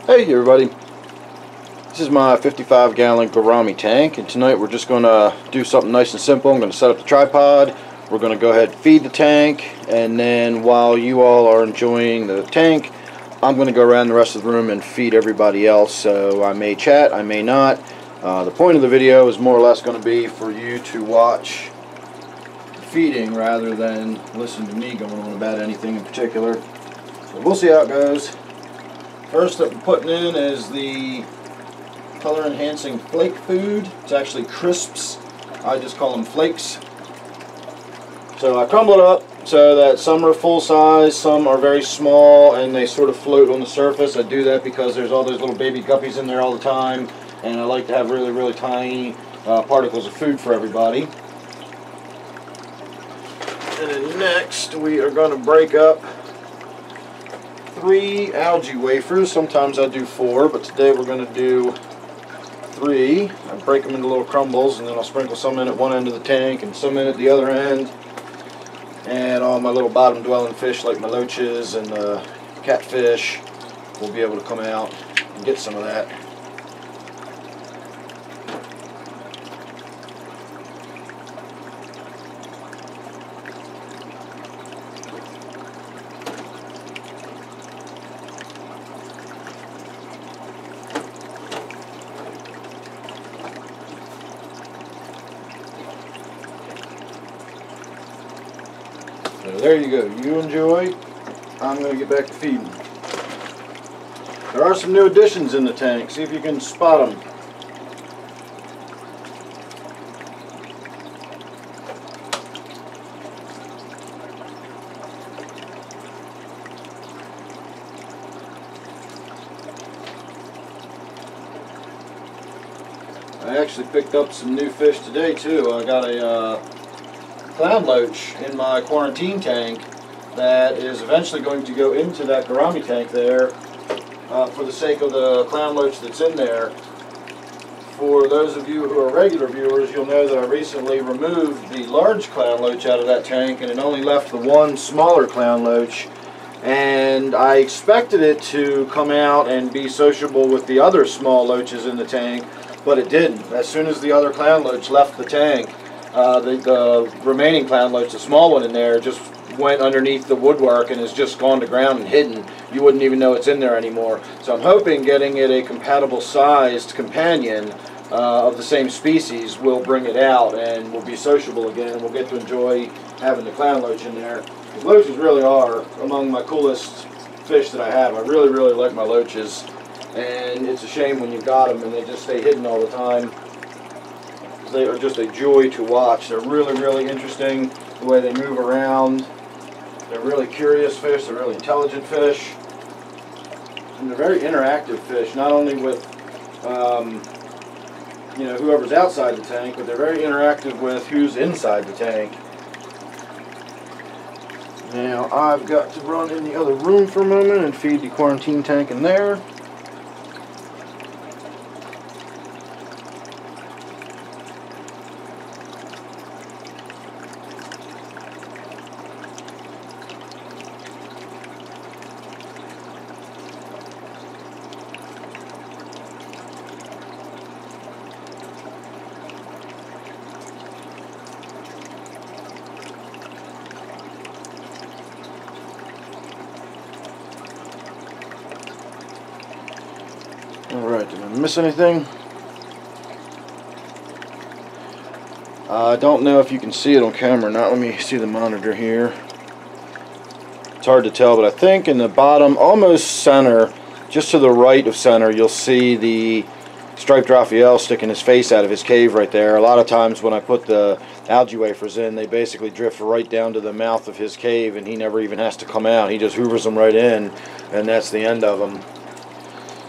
Hey everybody, this is my 55-gallon Gourami tank, and tonight we're just going to do something nice and simple. I'm going to set up the tripod, we're going to go ahead and feed the tank, and then while you all are enjoying the tank, I'm going to go around the rest of the room and feed everybody else. So I may chat, I may not. The point of the video is more or less going to be for you to watch the feeding rather than listen to me going on about anything in particular. So we'll see how it goes. First that we're putting in is the color enhancing flake food. It's actually crisps. I just call them flakes. So I crumble it up so that some are full size, some are very small, and they sort of float on the surface. I do that because there's all those little baby guppies in there all the time, and I like to have really, really tiny particles of food for everybody. And then next we are going to break up 3 algae wafers. Sometimes I do 4, but today we're going to do 3. I break them into little crumbles, and then I'll sprinkle some in at one end of the tank and some in at the other end. And all my little bottom dwelling fish like my loaches and catfish will be able to come out and get some of that. So there you go. You enjoy. I'm going to get back to feeding. There are some new additions in the tank. See if you can spot them. I actually picked up some new fish today too. I got a clown loach in my quarantine tank that is eventually going to go into that Gourami tank there for the sake of the clown loach that's in there. For those of you who are regular viewers, you'll know that I recently removed the large clown loach out of that tank, and it only left the one smaller clown loach, and I expected it to come out and be sociable with the other small loaches in the tank, but it didn't. As soon as the other clown loach left the tank, the remaining clown loach, the small one in there, just went underneath the woodwork and has just gone to ground and hidden. You wouldn't even know it's in there anymore. So I'm hoping getting it a compatible sized companion of the same species will bring it out and will be sociable again, and we'll get to enjoy having the clown loach in there. Because loaches really are among my coolest fish that I have. I really, really like my loaches, and it's a shame when you've got them and they just stay hidden all the time. They are just a joy to watch. They're really, really interesting the way they move around. They're really curious fish. They're really intelligent fish. And they're very interactive fish, not only with you know, whoever's outside the tank, but they're very interactive with who's inside the tank. Now I've got to run in the other room for a moment and feed the quarantine tank in there. Alright, did I miss anything? I don't know if you can see it on camera or not. Let me see the monitor here. It's hard to tell, but I think in the bottom, almost center, just to the right of center, you'll see the striped Raphael sticking his face out of his cave right there. A lot of times when I put the algae wafers in, they basically drift right down to the mouth of his cave, and he never even has to come out. He just hoovers them right in, and that's the end of them.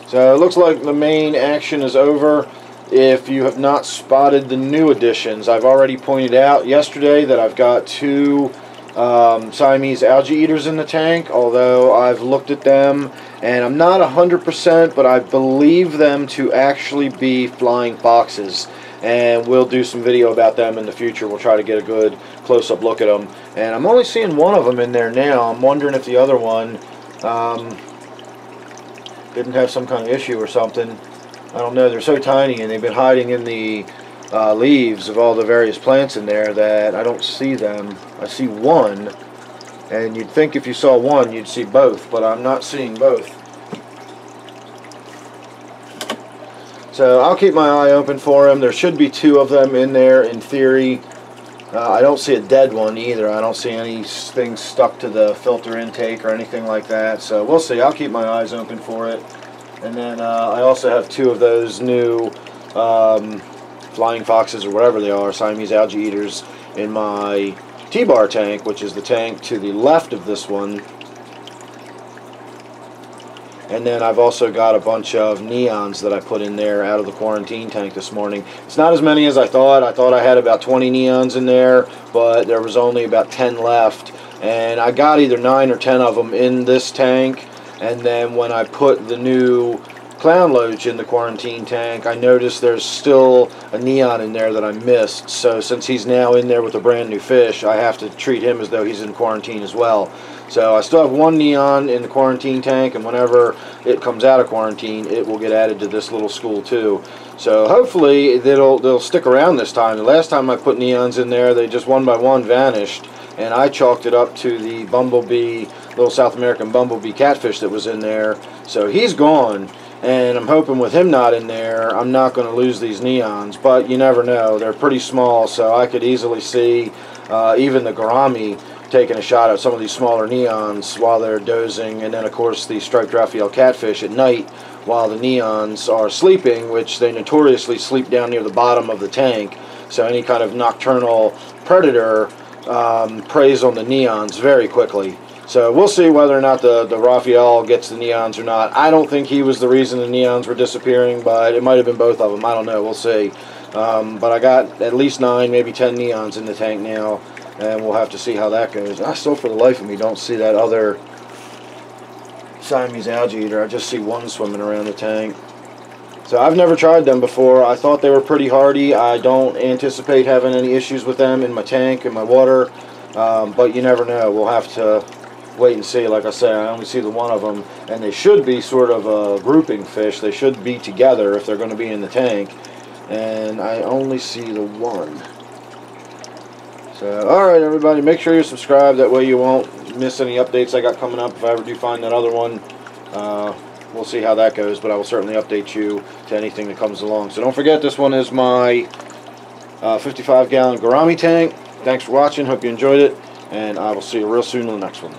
So it looks like the main action is over. If you have not spotted the new additions, I've already pointed out yesterday that I've got 2 Siamese algae eaters in the tank, although I've looked at them and I'm not 100%, but I believe them to actually be flying foxes, and we'll do some video about them in the future. We'll try to get a good close-up look at them, and I'm only seeing one of them in there now. I'm wondering if the other one didn't have some kind of issue or something. I don't know, they're so tiny and they've been hiding in the leaves of all the various plants in there that I don't see them. I see one, and you'd think if you saw one you'd see both, but I'm not seeing both. So I'll keep my eye open for them. There should be 2 of them in there in theory. I don't see a dead one either. I don't see anything stuck to the filter intake or anything like that. So we'll see. I'll keep my eyes open for it. And then I also have 2 of those new flying foxes or whatever they are, Siamese algae eaters, in my T-bar tank, which is the tank to the left of this one. And then I've also got a bunch of neons that I put in there out of the quarantine tank this morning. It's not as many as I thought. I thought I had about 20 neons in there, but there was only about 10 left. And I got either 9 or 10 of them in this tank. And then when I put the new clown loach in the quarantine tank, I noticed there's still a neon in there that I missed. So since he's now in there with a brand new fish, I have to treat him as though he's in quarantine as well. So I still have 1 neon in the quarantine tank, and whenever it comes out of quarantine, it will get added to this little school too. So hopefully they'll stick around this time. The last time I put neons in there, they just one by one vanished, and I chalked it up to the bumblebee, little South American bumblebee catfish that was in there. So he's gone, and I'm hoping with him not in there, I'm not going to lose these neons, but you never know. They're pretty small, so I could easily see even the Gourami taking a shot at some of these smaller neons while they're dozing, and then of course the striped Raphael catfish at night while the neons are sleeping, which they notoriously sleep down near the bottom of the tank. So any kind of nocturnal predator preys on the neons very quickly. So we'll see whether or not the Raphael gets the neons or not. I don't think he was the reason the neons were disappearing, but it might have been both of them. I don't know. We'll see. But I got at least 9, maybe 10 neons in the tank now, and we'll have to see how that goes. I still, for the life of me, don't see that other Siamese algae eater. I just see one swimming around the tank. So I've never tried them before. I thought they were pretty hardy. I don't anticipate having any issues with them in my tank, in my water, but you never know. We'll have to wait and see. Like I say, I only see the one of them, and they should be sort of a grouping fish. They should be together if they're going to be in the tank, and I only see the one. So, alright everybody, make sure you're subscribed. That way you won't miss any updates I got coming up. If I ever do find that other one, we'll see how that goes, but I will certainly update you to anything that comes along. So don't forget, this one is my 55-gallon Gourami tank. Thanks for watching. Hope you enjoyed it, and I will see you real soon in the next one.